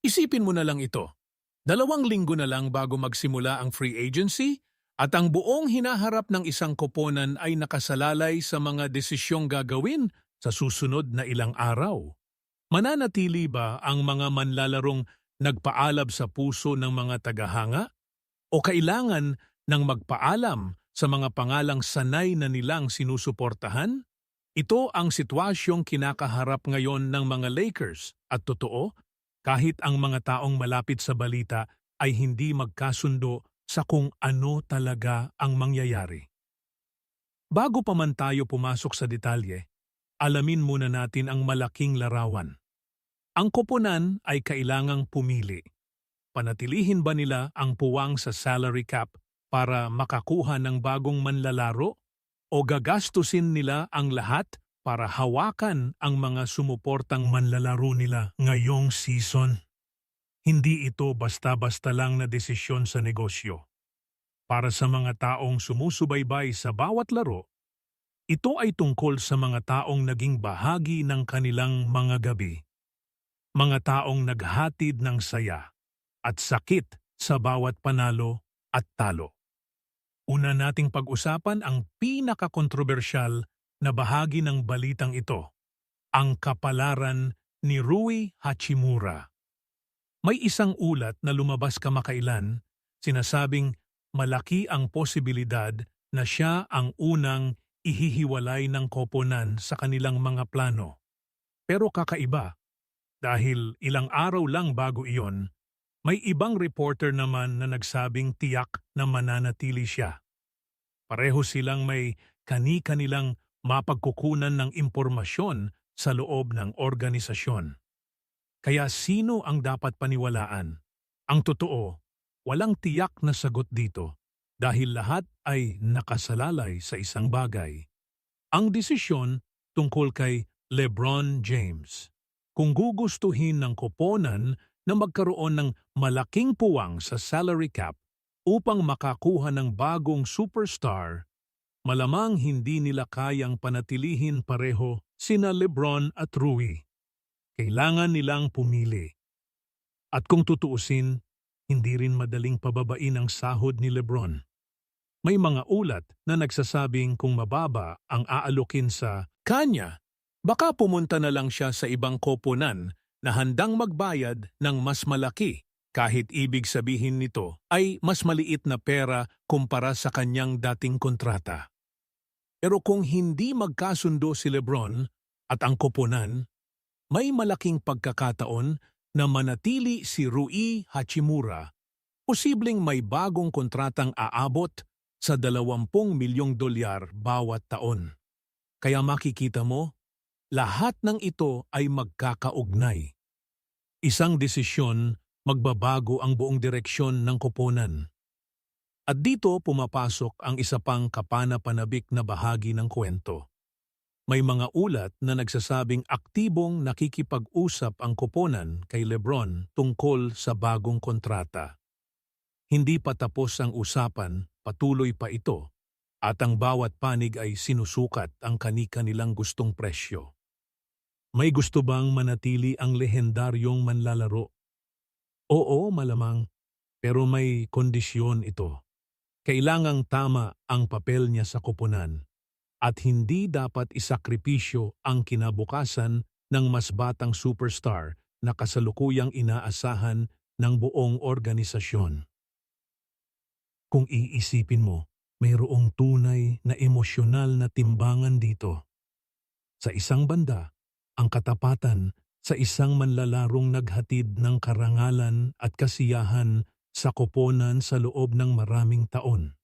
Isipin mo na lang ito. 2 linggo na lang bago magsimula ang free agency at ang buong hinaharap ng isang koponan ay nakasalalay sa mga desisyong gagawin sa susunod na ilang araw. Mananatili ba ang mga manlalarong nagpaalab sa puso ng mga tagahanga? O kailangan ng magpaalam sa mga pangalang sanay na nilang sinusuportahan? Ito ang sitwasyong kinakaharap ngayon ng mga Lakers at totoo, kahit ang mga taong malapit sa balita ay hindi magkasundo sa kung ano talaga ang mangyayari. Bago pa man tayo pumasok sa detalye, alamin muna natin ang malaking larawan. Ang koponan ay kailangang pumili. Panatilihin ba nila ang puwang sa salary cap para makakuha ng bagong manlalaro? O gagastusin nila ang lahat para hawakan ang mga sumuportang manlalaro nila ngayong season? Hindi ito basta-basta lang na desisyon sa negosyo. Para sa mga taong sumusubaybay sa bawat laro, ito ay tungkol sa mga taong naging bahagi ng kanilang mga gabi. Mga taong naghatid ng saya at sakit sa bawat panalo at talo. Una nating pag-usapan ang pinakakontrobersyal na bahagi ng balitang ito, ang kapalaran ni Rui Hachimura. May isang ulat na lumabas kamakailan, sinasabing malaki ang posibilidad na siya ang unang ihihiwalay ng koponan sa kanilang mga plano. Pero kakaiba, dahil ilang araw lang bago iyon, may ibang reporter naman na nagsabing tiyak na mananatili siya. Pareho silang may kani-kanilang mapagkukunan ng impormasyon sa loob ng organisasyon. Kaya sino ang dapat paniwalaan? Ang totoo, walang tiyak na sagot dito dahil lahat ay nakasalalay sa isang bagay. Ang desisyon tungkol kay LeBron James. Kung gugustuhin ng koponan na magkaroon ng malaking puwang sa salary cap upang makakuha ng bagong superstar, malamang hindi nila kayang panatilihin pareho sina LeBron at Rui. Kailangan nilang pumili. At kung tutuusin, hindi rin madaling pababain ang sahod ni LeBron. May mga ulat na nagsasabing kung mababa ang aalukin sa kanya, baka pumunta na lang siya sa ibang koponan na handang magbayad ng mas malaki kahit ibig sabihin nito ay mas maliit na pera kumpara sa kanyang dating kontrata. Pero kung hindi magkasundo si LeBron at ang koponan, may malaking pagkakataon na manatili si Rui Hachimura, posibleng may bagong kontratang aabot sa $20 milyong bawat taon. Kaya makikita mo, lahat ng ito ay magkakaugnay. Isang desisyon, magbabago ang buong direksyon ng koponan. At dito pumapasok ang isa pang kapana-panabik na bahagi ng kwento. May mga ulat na nagsasabing aktibong nakikipag-usap ang koponan kay LeBron tungkol sa bagong kontrata. Hindi pa tapos ang usapan, patuloy pa ito, at ang bawat panig ay sinusukat ang kani-kanilang gustong presyo. May gusto bang manatili ang lehendaryong manlalaro? Oo, malamang, pero may kondisyon ito. Kailangang tama ang papel niya sa koponan at hindi dapat isakripisyo ang kinabukasan ng mas batang superstar na kasalukuyang inaasahan ng buong organisasyon. Kung iisipin mo, mayroong tunay na emosyonal na timbangan dito. Sa isang banda, ang katapatan sa isang manlalarong naghatid ng karangalan at kasiyahan sa koponan sa loob ng maraming taon.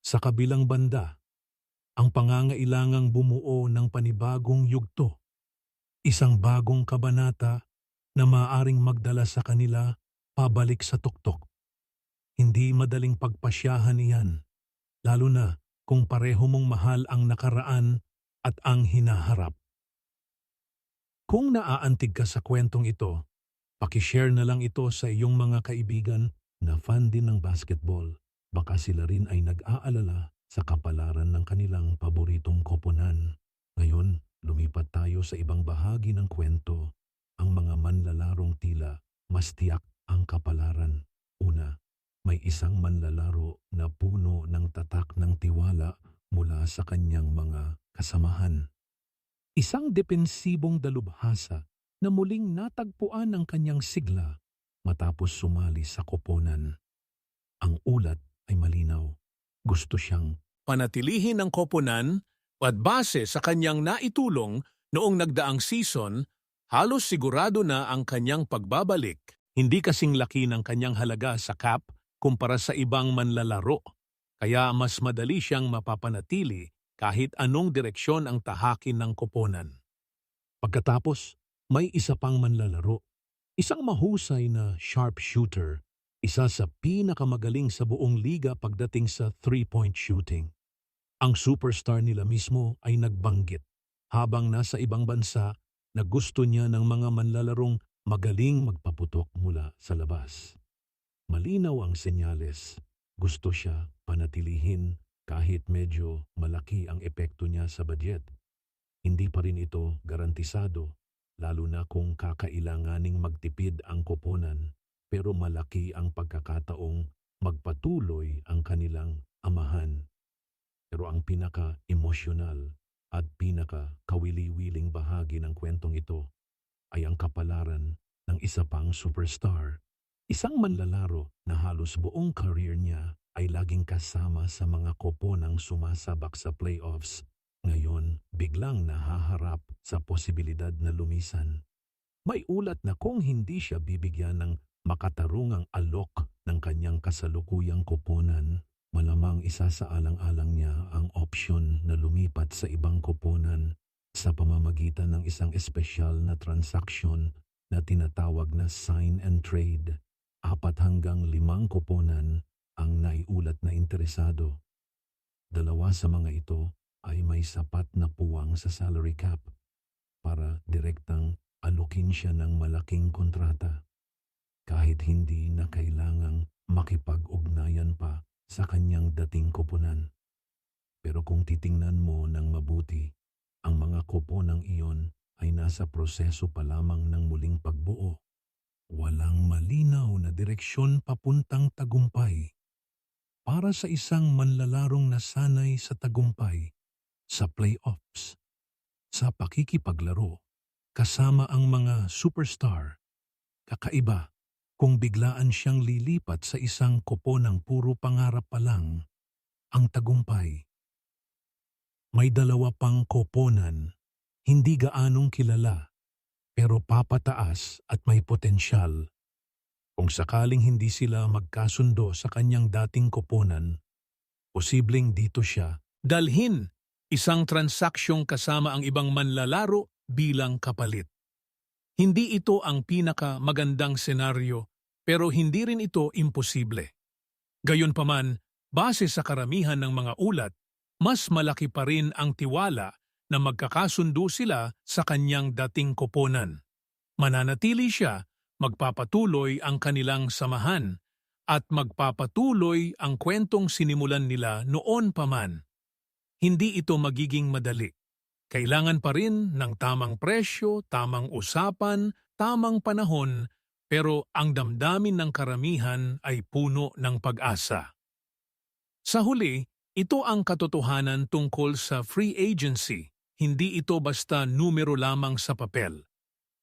Sa kabilang banda, ang pangangailangang bumuo ng panibagong yugto, isang bagong kabanata na maaaring magdala sa kanila pabalik sa tuktok. Hindi madaling pagpasyahan iyan, lalo na kung pareho mong mahal ang nakaraan at ang hinaharap. Kung naaantig ka sa kwentong ito, pakishare na lang ito sa iyong mga kaibigan na fan din ng basketball. Baka sila rin ay nag-aalala sa kapalaran ng kanilang paboritong koponan. Ngayon, lumipat tayo sa ibang bahagi ng kwento, ang mga manlalarong tila mas tiyak ang kapalaran. Una, may isang manlalaro na puno ng tatak ng tiwala mula sa kanyang mga kasamahan. Isang depensibong dalubhasa na muling natagpuan ang kanyang sigla matapos sumali sa koponan. Ang ulat ay malinaw. Gusto siyang Panatilihin ang koponan at base sa kanyang naitulong noong nagdaang season, halos sigurado na ang kanyang pagbabalik. Hindi kasing laki ng kanyang halaga sa cap kumpara sa ibang manlalaro, kaya mas madali siyang mapapanatili kahit anong direksyon ang tahakin ng koponan. Pagkatapos, may isa pang manlalaro. Isang mahusay na sharpshooter, isa sa pinakamagaling sa buong liga pagdating sa three-point shooting. Ang superstar nila mismo ay nagbanggit habang nasa ibang bansa na gusto niya ng mga manlalarong magaling magpaputok mula sa labas. Malinaw ang senyales. Gusto siya panatilihin kahit medyo malaki ang epekto niya sa budget. Hindi pa rin ito garantisado, lalo na kung kakailanganing magtipid ang koponan, pero malaki ang pagkakataong magpatuloy ang kanilang amahan. Pero ang pinaka-emosyonal at pinaka-kawili-wiling bahagi ng kwentong ito ay ang kapalaran ng isa pang superstar. Isang manlalaro na halos buong career niya ay laging kasama sa mga koponang sumasabak sa playoffs. Ngayon, biglang nahaharap sa posibilidad na lumisan. May ulat na kung hindi siya bibigyan ng makatarungang alok ng kanyang kasalukuyang koponan, malamang isa sa alang-alang niya ang opsyon na lumipat sa ibang koponan sa pamamagitan ng isang espesyal na transaksyon na tinatawag na sign and trade. 4 hanggang 5 koponan ang naiulat na interesado. 2 sa mga ito ay may sapat na puwang sa salary cap para direktang alokin siya ng malaking kontrata kahit hindi na kailangang makipag-ugnayan pa sa kanyang dating koponan. Pero kung titingnan mo ng mabuti, ang mga koponang iyon ay nasa proseso pa lamang ng muling pagbuo. Walang malinaw na direksyon papuntang tagumpay. Para sa isang manlalarong nasanay sa tagumpay, sa playoffs, sa pakikipaglaro, kasama ang mga superstar, kakaiba kung biglaan siyang lilipat sa isang koponang puro pangarap pa lang ang tagumpay. May 2 pang koponan, hindi gaanong kilala, pero papataas at may potensyal. Kung sakaling hindi sila magkasundo sa kanyang dating koponan, posibleng dito siya Dalhin isang transaksyong kasama ang ibang manlalaro bilang kapalit. Hindi ito ang pinaka-magandang senaryo, pero hindi rin ito imposible. Gayunpaman, base sa karamihan ng mga ulat, mas malaki pa rin ang tiwala na magkakasundo sila sa kanyang dating koponan. Mananatili siya, magpapatuloy ang kanilang samahan, at magpapatuloy ang kwentong sinimulan nila noon pa man. Hindi ito magiging madali. Kailangan pa rin ng tamang presyo, tamang usapan, tamang panahon, pero ang damdamin ng karamihan ay puno ng pag-asa. Sa huli, ito ang katotohanan tungkol sa free agency. Hindi ito basta numero lamang sa papel.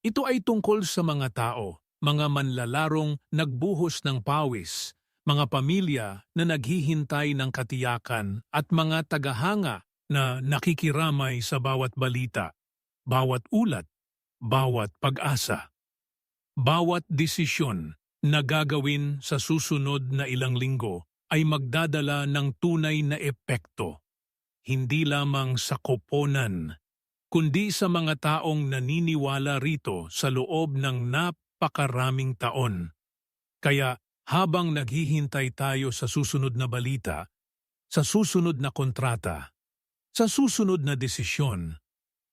Ito ay tungkol sa mga tao, mga manlalarong nagbuhos ng pawis, mga pamilya na naghihintay ng katiyakan at mga tagahanga na nakikiramay sa bawat balita, bawat ulat, bawat pag-asa. Bawat desisyon na gagawin sa susunod na ilang linggo ay magdadala ng tunay na epekto, hindi lamang sa koponan, kundi sa mga taong naniniwala rito sa loob ng napakaraming taon. Kaya habang naghihintay tayo sa susunod na balita, sa susunod na kontrata, sa susunod na desisyon,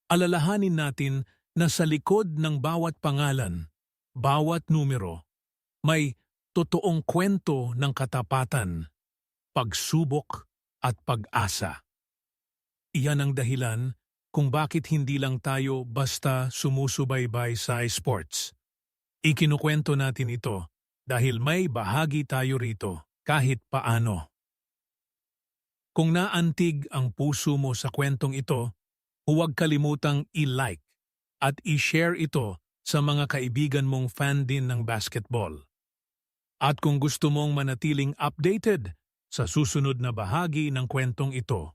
alalahanin natin na sa likod ng bawat pangalan, bawat numero, may totoong kwento ng katapatan, pagsubok at pag-asa. Iyan ang dahilan kung bakit hindi lang tayo basta sumusubaybay sa sports. Ikinukwento natin ito dahil may bahagi tayo rito kahit paano. Kung naantig ang puso mo sa kwentong ito, huwag kalimutang i-like at i-share ito sa mga kaibigan mong fan din ng basketball. At kung gusto mong manatiling updated sa susunod na bahagi ng kwentong ito,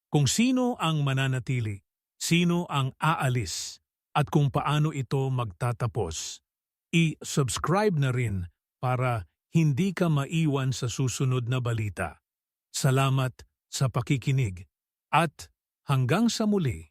kung sino ang mananatili, sino ang aalis, at kung paano ito magtatapos, i-subscribe na rin para hindi ka maiwan sa susunod na balita. Salamat sa pakikinig at hanggang sa muli.